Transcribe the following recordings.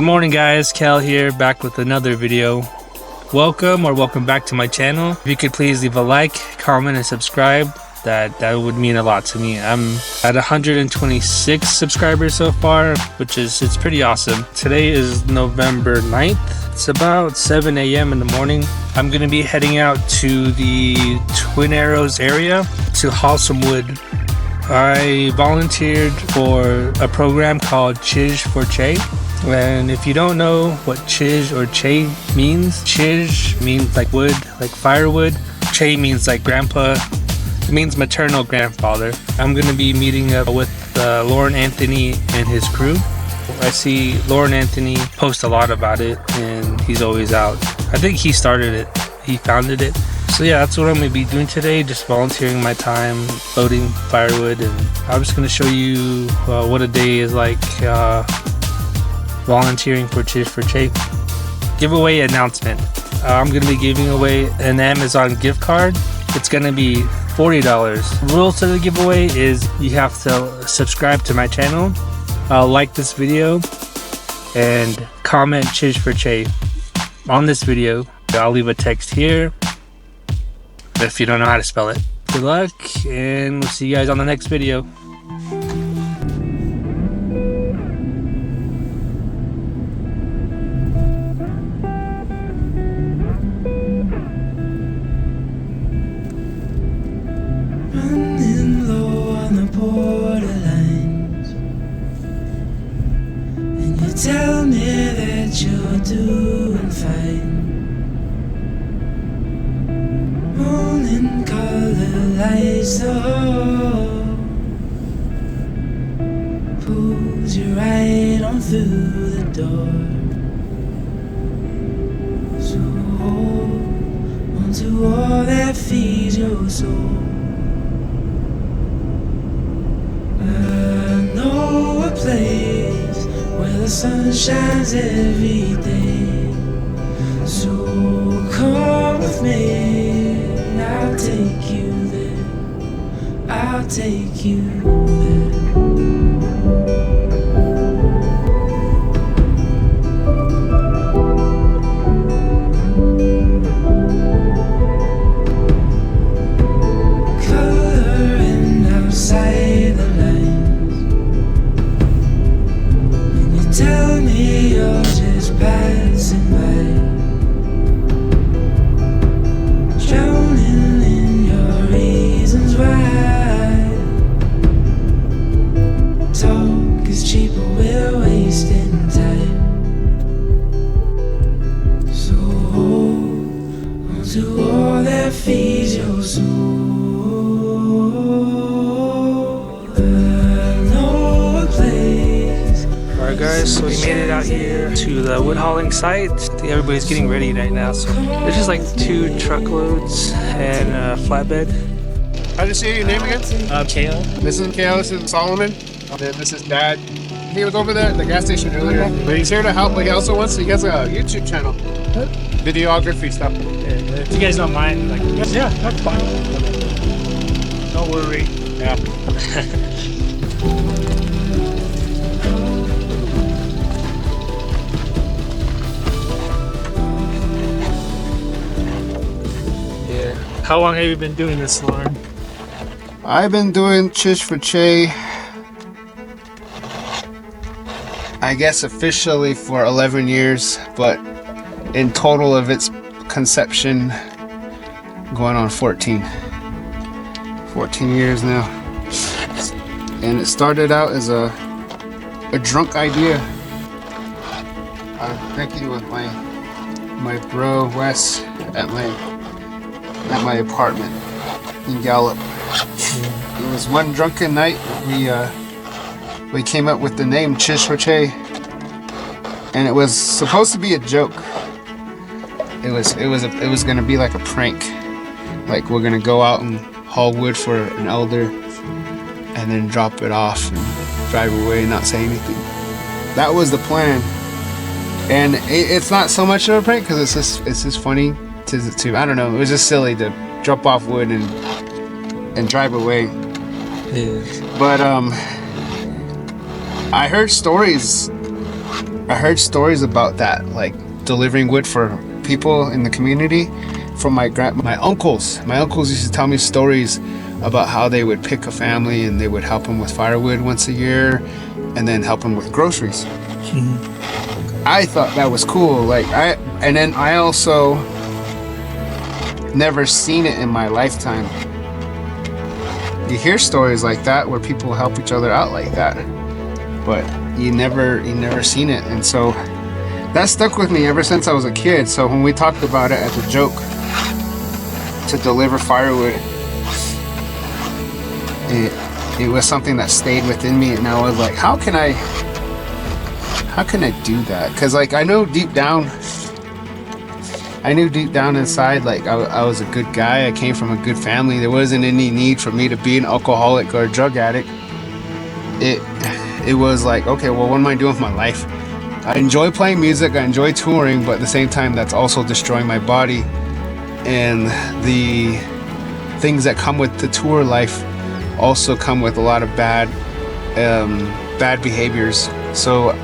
Good morning guys, Cal here, back with another video. Welcome back to my channel. If you could please leave a like, comment, and subscribe, that would mean a lot to me. I'm at 126 subscribers so far, which is pretty awesome. Today is November 9th. It's about 7 a.m. in the morning. I'm gonna be heading out to the Twin Arrows area to haul some wood. I volunteered for a program called Chizh for Cheii. And if you don't know what Chizh or Cheii means, Chizh means like wood, like firewood. Cheii means like grandpa. It means maternal grandfather. I'm gonna be meeting up with Lauren Anthony and his crew. I see Lauren Anthony post a lot about it, and he's always out. I think he started it. He founded it. So yeah, that's what I'm gonna be doing today. Just volunteering my time, loading firewood, and I'm just gonna show you what a day is like. Volunteering for Chizh for Cheii. Giveaway announcement. I'm going to be giving away an Amazon gift card. It's going to be $40. Rules to the giveaway is you have to subscribe to my channel, like this video, and comment Chizh for Cheii on this video. I'll leave a text here if you don't know how to spell it. Good luck, and we'll see you guys on the next video. Running low on the borderlines, and you tell me that you're doing fine. Morning color lights the hall, pulls you right on through the door. So hold onto all that feeds your soul. I know a place where the sun shines every day. So come with me, I'll take you there. I'll take you there. Coloring outside the lines, and you tell me you're just passing by, drowning in your reasons why. Talk is cheap, but we're wasting time. So hold onto all that feeds your soul. Alright guys, so we made it out here to the wood hauling site. I think everybody's getting ready right now. So there's just like 2 truckloads and a flatbed. How did you say your name again? KO. This is KO, this is Solomon. Then this is Dad. He was over there at the gas station earlier. But he's here to help, but he also has a YouTube channel. Videography stuff. If you guys don't mind, like, yeah, that's fine. Don't worry. Yeah. How long have you been doing this, Lauren? I've been doing Chizh for Cheii, I guess officially for 11 years, but in total of its conception, going on 14 years now. And it started out as a drunk idea. I was drinking with my bro Wes at my apartment in Gallup. It was one drunken night we came up with the name Chizh for Cheii, and it was supposed to be a joke. It was gonna be like a prank, like we're gonna go out and haul wood for an elder and then drop it off and drive away and not say anything. That was the plan, and it's not so much of a prank because it's just funny to I don't know, it was just silly to drop off wood and drive away. Yeah. But I heard stories I heard stories about that, like delivering wood for people in the community from my uncles. My uncles used to tell me stories about how they would pick a family and they would help them with firewood once a year and then help them with groceries. I thought that was cool. Like and then I also never seen it in my lifetime. You hear stories like that where people help each other out like that, but you never seen it. And so that stuck with me ever since I was a kid. So when we talked about it as a joke to deliver firewood, it was something that stayed within me, and I was like, how can I do that? Because like I knew deep down inside, like I was a good guy. I came from a good family. There wasn't any need for me to be an alcoholic or a drug addict. It was like, okay, well, what am I doing with my life? I enjoy playing music, I enjoy touring, but at the same time that's also destroying my body. And the things that come with the tour life also come with a lot of bad behaviors. So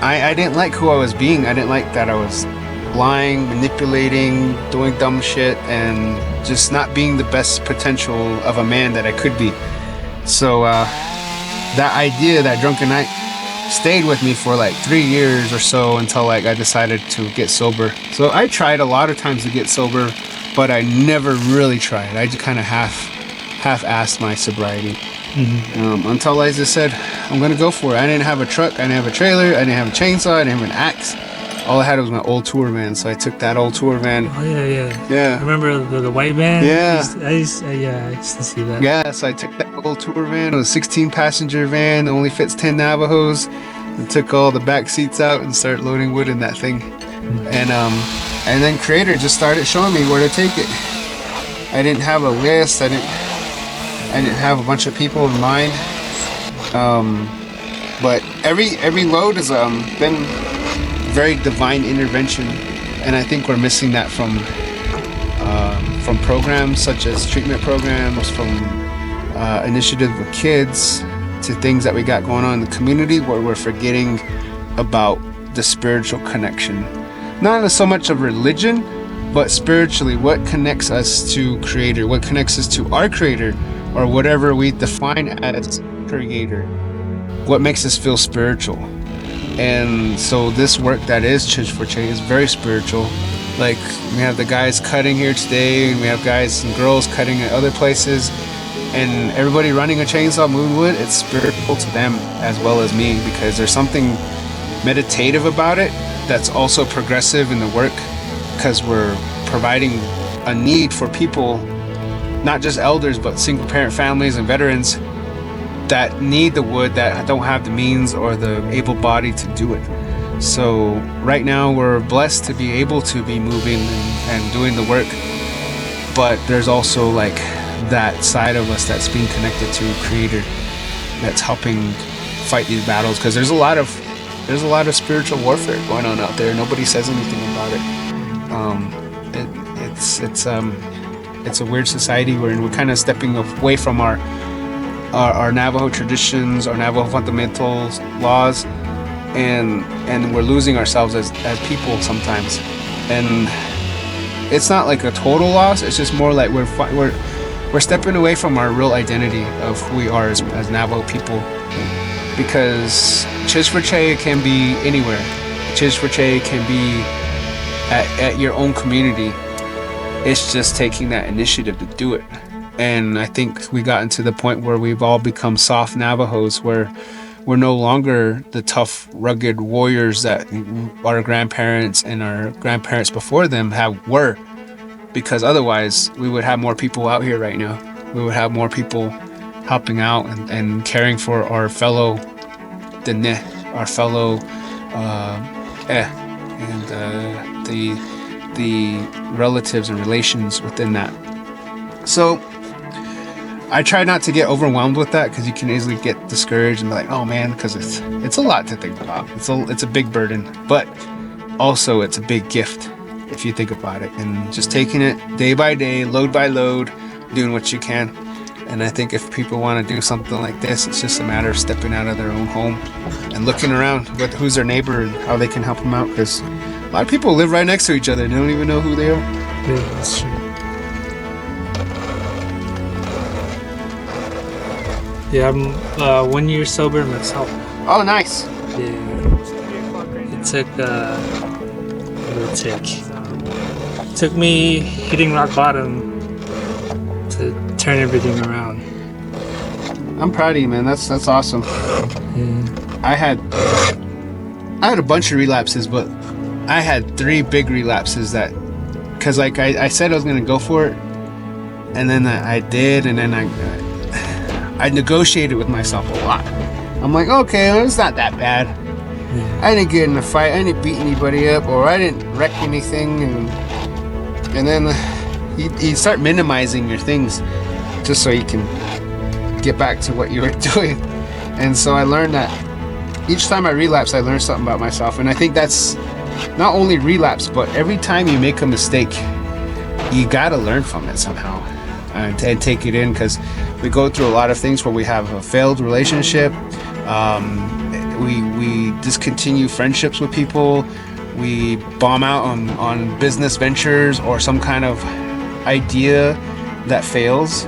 I didn't like who I was being. I didn't like that I was lying, manipulating, doing dumb shit, and just not being the best potential of a man that I could be. So that idea, that drunken night, stayed with me for like 3 years or so until like I decided to get sober. So I tried a lot of times to get sober, but I never really tried. I just kind of half-assed my sobriety. Until I just said, I'm gonna go for it. I didn't have a truck, I didn't have a trailer, I didn't have a chainsaw, I didn't have an axe. All I had was my old tour van, so I took that old tour van. Oh yeah. Yeah. Remember the white van? Yeah. I used to see that. Yeah, so I took that old tour van. It was a 16-passenger van, only fits 10 Navajos. And took all the back seats out and started loading wood in that thing. And then Creator just started showing me where to take it. I didn't have a list. I didn't have a bunch of people in mind. But every load has been very divine intervention, and I think we're missing that from programs such as treatment programs, from initiative with kids, to things that we got going on in the community, where we're forgetting about the spiritual connection. Not so much of religion, but spiritually, what connects us to Creator, what connects us to our Creator, or whatever we define as Creator, what makes us feel spiritual. And so this work that is Chizh for Cheii is very spiritual. Like, we have the guys cutting here today, and we have guys and girls cutting at other places, and everybody running a chainsaw moving wood. It's spiritual to them as well as me, because there's something meditative about it that's also progressive in the work, because we're providing a need for people, not just elders, but single parent families and veterans that need the wood, that don't have the means or the able body to do it. So right now we're blessed to be able to be moving and doing the work, but there's also like that side of us that's being connected to Creator, that's helping fight these battles, because there's a lot of spiritual warfare going on out there. Nobody says anything about it. It's a weird society we're kind of stepping away from our Navajo traditions, our Navajo fundamentals, laws, and we're losing ourselves as people sometimes. And it's not like a total loss. It's just more like we're stepping away from our real identity of who we are as Navajo people. Because Chizh for Cheii can be anywhere. Chizh for Cheii can be at your own community. It's just taking that initiative to do it. And I think we gotten to the point where we've all become soft Navajos, where we're no longer the tough, rugged warriors that our grandparents and our grandparents before them were. Because otherwise, we would have more people out here right now. We would have more people helping out and caring for our fellow Dene, our fellow and the relatives and relations within that. So I try not to get overwhelmed with that, because you can easily get discouraged and be like, oh man, because it's a lot to think about. It's a big burden, but also it's a big gift if you think about it, and just taking it day by day, load by load, doing what you can. And I think if people want to do something like this, it's just a matter of stepping out of their own home and looking around with who's their neighbor and how they can help them out. Because a lot of people live right next to each other and they don't even know who they are. Yeah, that's true. Yeah, I'm 1 year sober myself. Oh, nice. Yeah. It took took me hitting rock bottom to turn everything around. I'm proud of you, man. That's awesome. Yeah. I had a bunch of relapses, but I had 3 big relapses that, because like I said I was gonna go for it, and then I did, and then I negotiated with myself a lot. I'm like, okay, it's not that bad. Yeah. I didn't get in a fight, I didn't beat anybody up, or I didn't wreck anything, and then you start minimizing your things just so you can get back to what you were doing. And so I learned that each time I relapse, I learn something about myself. And I think that's not only relapse, but every time you make a mistake, you gotta learn from it somehow and take it in, because we go through a lot of things where we have a failed relationship, we discontinue friendships with people, we bomb out on business ventures or some kind of idea that fails,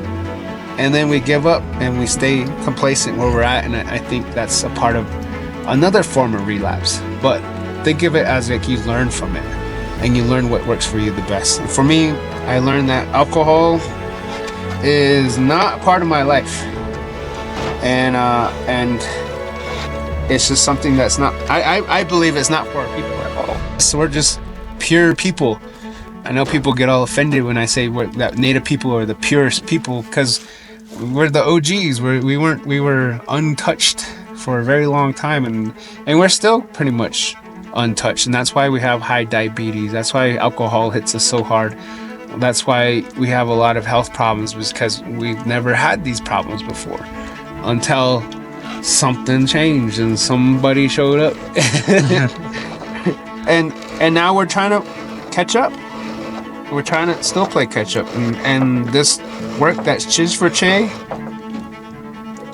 and then we give up and we stay complacent where we're at. And I think that's a part of another form of relapse. But think of it as like you learn from it and you learn what works for you the best. And for me, I learned that alcohol is not part of my life, and it's just something that's not, I believe it's not for people at all. So we're just pure people. I know people get all offended when I say that Native people are the purest people, because we're the OGs. We were untouched for a very long time, and we're still pretty much untouched. And that's why we have high diabetes. That's why alcohol hits us so hard. That's why we have a lot of health problems, because we've never had these problems before until something changed and somebody showed up. and now we're trying to catch up. We're trying to still play catch up, and this work that's Chizh for Cheii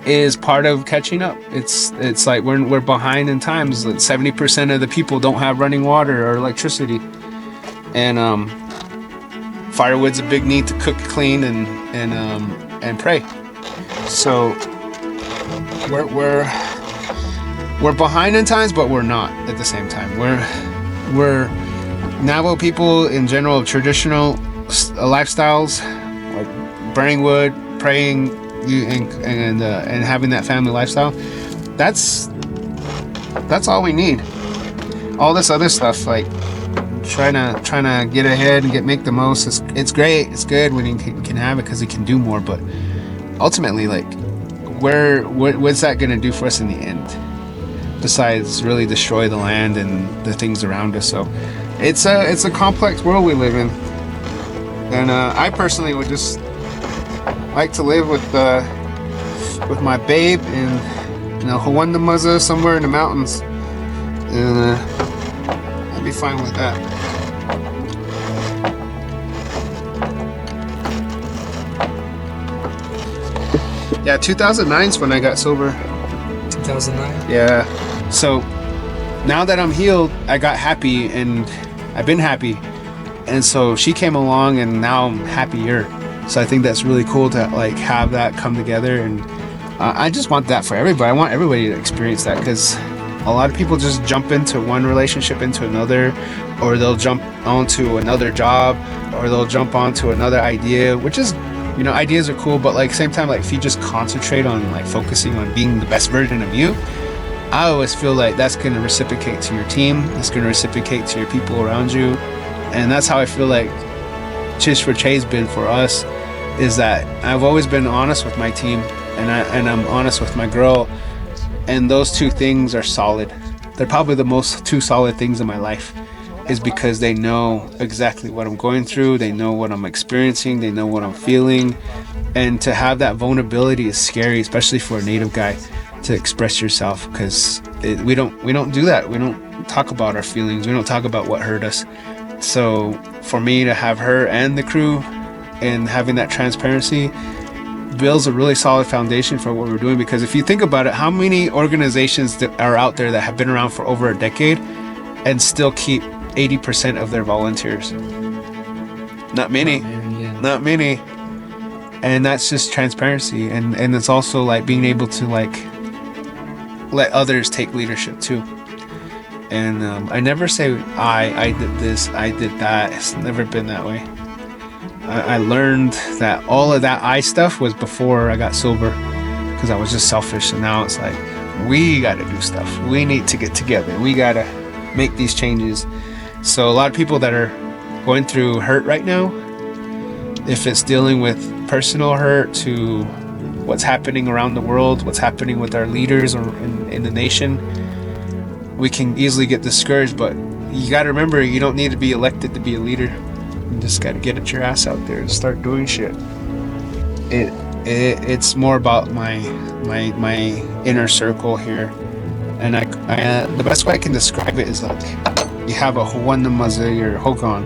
is part of catching up. It's like we're behind in times. 70% of the people don't have running water or electricity, and firewood's a big need to cook, clean, and pray. So we're behind in times, but we're not at the same time. We're Navajo people in general, traditional lifestyles, like burning wood, praying, and having that family lifestyle. That's all we need. All this other stuff, like trying to get ahead and make the most, it's great. It's good when you can have it because you can do more. But ultimately, like, what's that going to do for us in the end? Besides really destroy the land and the things around us. So it's a complex world we live in, and I personally would just like to live with my babe in Hawanda somewhere in the mountains, and I'd be fine with that. Yeah, 2009 is when I got sober. 2009? Yeah. So now that I'm healed, I got happy, and I've been happy. And so she came along, and now I'm happier. So I think that's really cool to like have that come together. And I just want that for everybody. I want everybody to experience that, because a lot of people just jump into one relationship into another, or they'll jump onto another job, or they'll jump onto another idea, which is, ideas are cool, but like same time, like if you just concentrate on like focusing on being the best version of you, I always feel like that's going to reciprocate to your team. It's going to reciprocate to your people around you. And that's how I feel like Chizh for Cheii's been for us, is that I've always been honest with my team, and I'm honest with my girl, and those two things are solid. They're probably the most two solid things in my life, is because they know exactly what I'm going through, they know what I'm experiencing, they know what I'm feeling. And to have that vulnerability is scary, especially for a Native guy, to express yourself, because we don't do that. We don't talk about our feelings, we don't talk about what hurt us. So for me to have her and the crew and having that transparency, builds a really solid foundation for what we're doing. Because if you think about it, how many organizations that are out there that have been around for over a decade and still keep 80% of their volunteers? Not many. Not many. And that's just transparency, and it's also like being able to like let others take leadership too. And I never say I did this, I did that. It's never been that way. I learned that all of that I stuff was before I got sober, because I was just selfish. And now it's like, we got to do stuff. We need to get together. We got to make these changes. So a lot of people that are going through hurt right now, if it's dealing with personal hurt to what's happening around the world, what's happening with our leaders or in the nation, we can easily get discouraged. But you got to remember, you don't need to be elected to be a leader. You just got to get your ass out there and start doing shit. It's more about my inner circle here, and I the best way I can describe it is like you have a Hwanamaza, your Hogan.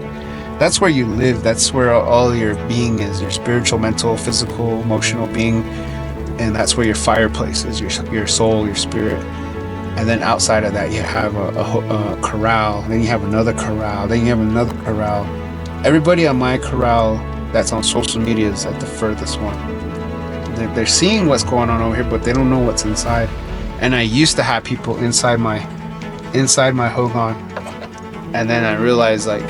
That's where you live. That's where all your being is, your spiritual, mental, physical, emotional being. And that's where your fireplace is, your soul, your spirit. And then outside of that, you have a corral. Then you have another corral. Then you have another corral. Everybody on my corral that's on social media is at the furthest one. They're seeing what's going on over here, but they don't know what's inside. And I used to have people inside my Hogan. And then I realized, like,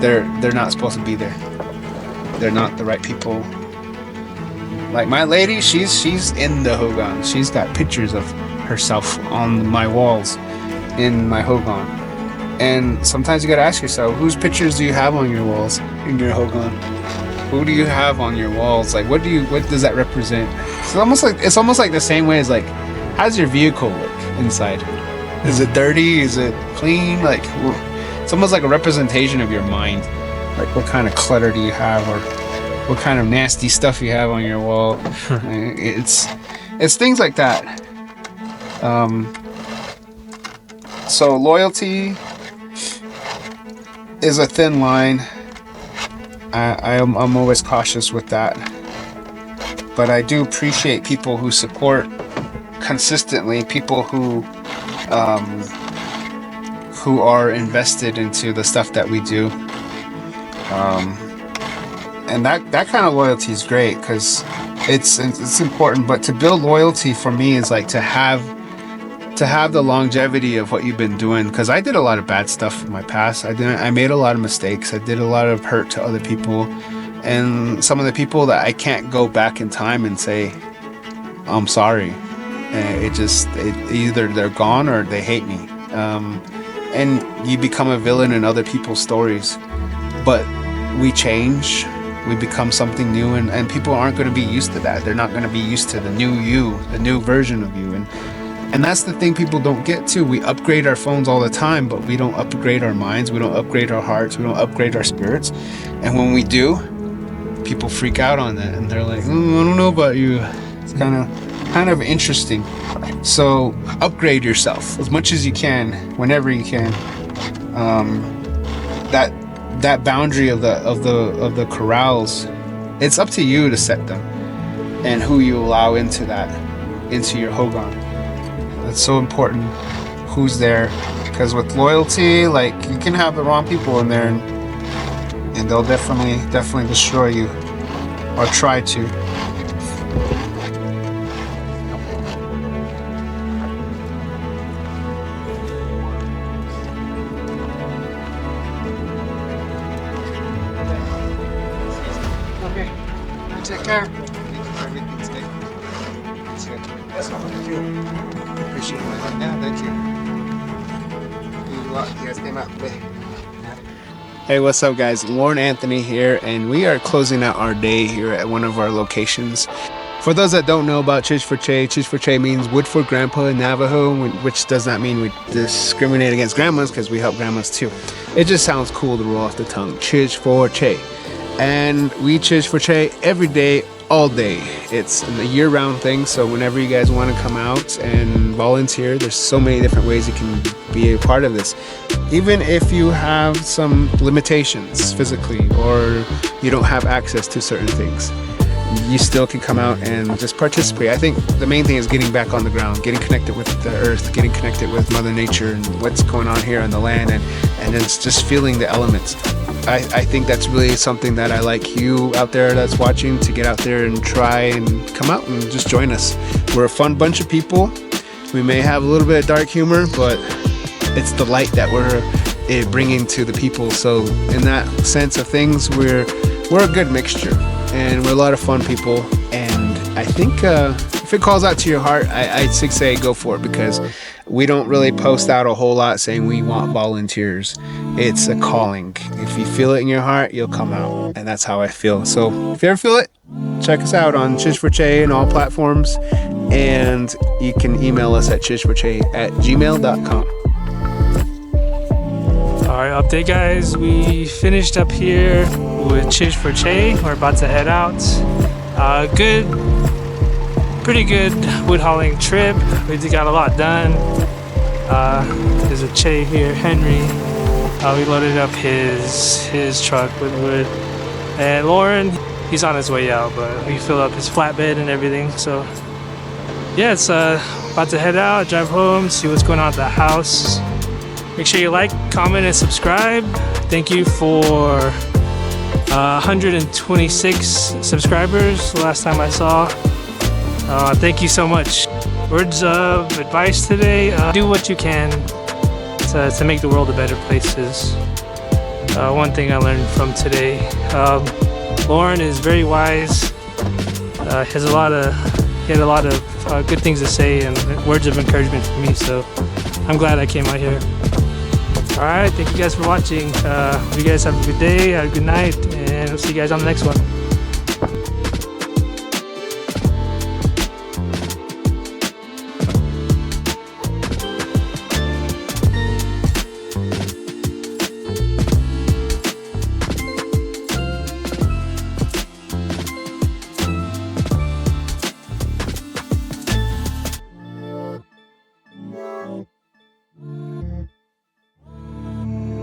they're not supposed to be there. They're not the right people. Like my lady, she's in the Hogan. She's got pictures of herself on my walls in my Hogan. And sometimes you gotta ask yourself, whose pictures do you have on your walls in your Hogan? Who do you have on your walls? Like, what does that represent? It's almost like the same way as like, how's your vehicle look inside? Is it dirty? Is it clean? Like, it's almost like a representation of your mind. Like, what kind of clutter do you have, or what kind of nasty stuff you have on your wall? It's things like that. So loyalty is a thin line. I'm always cautious with that. But I do appreciate people who support consistently, people who are invested into the stuff that we do. And that kind of loyalty is great, because it's important. But to build loyalty for me is like to have the longevity of what you've been doing, because I did a lot of bad stuff in my past. I made a lot of mistakes. I did a lot of hurt to other people, and some of the people that I can't go back in time and say I'm sorry. Either they're gone or they hate me. And you become a villain in other people's stories. But we change, we become something new, and people aren't going to be used to that. They're not going to be used to the new you, the new version of you. And that's the thing people don't get to. We upgrade our phones all the time, but we don't upgrade our minds, we don't upgrade our hearts, we don't upgrade our spirits. And when we do, people freak out on that, and they're like, I don't know about you. It's kind of interesting. So upgrade yourself as much as you can, whenever you can. That boundary of the corrals, it's up to you to set them, and who you allow into your Hogan. That's so important. Who's there? Because with loyalty, like, you can have the wrong people in there, and they'll definitely destroy you, or try to. Okay, take care. Everything's good. Thank you. Appreciate it. Yeah, thank you. You guys came out today. Hey, what's up, guys? Lauren Anthony here, and we are closing out our day here at one of our locations. For those that don't know about Chizh for Cheii, Chizh for Cheii means wood for grandpa in Navajo, which does not mean we discriminate against grandmas, because we help grandmas too. It just sounds cool to roll off the tongue. Chizh for Cheii. And we Chizh for Cheii every day, all day. It's a year-round thing, so whenever you guys want to come out and volunteer, there's so many different ways you can be a part of this. Even if you have some limitations physically, or you don't have access to certain things, you still can come out and just participate. I think the main thing is getting back on the ground, getting connected with the earth, getting connected with Mother Nature and what's going on here on the land, and it's just feeling the elements. I think that's really something that I like you out there that's watching to get out there and try and come out and just join us. We're a fun bunch of people. We may have a little bit of dark humor, but it's the light that we're bringing to the people. So in that sense of things, we're a good mixture, and we're a lot of fun people. And I think if it calls out to your heart, I'd say go for it, because we don't really post out a whole lot saying we want volunteers. It's a calling. If you feel it in your heart, you'll come out, and that's how I feel. So if you ever feel it, check us out on Chizh for Cheii and all platforms, and you can email us at chizhforcheii@gmail.com. Alright, update guys, we finished up here with Chizh for Cheii. We're about to head out. Pretty good wood hauling trip. We got a lot done. There's a Cheii here, Henry. We loaded up his truck with wood. And Lauren, he's on his way out, but we fill up his flatbed and everything. So yeah, it's about to head out, drive home, see what's going on at the house. Make sure you like, comment, and subscribe. Thank you for 126 subscribers last time I saw. Thank you so much. Words of advice today: do what you can to make the world a better place. Is one thing I learned from today. Lauren is very wise. He had a lot of good things to say and words of encouragement for me. So I'm glad I came out here. All right, thank you guys for watching. You guys have a good day, have a good night, and we'll see you guys on the next one.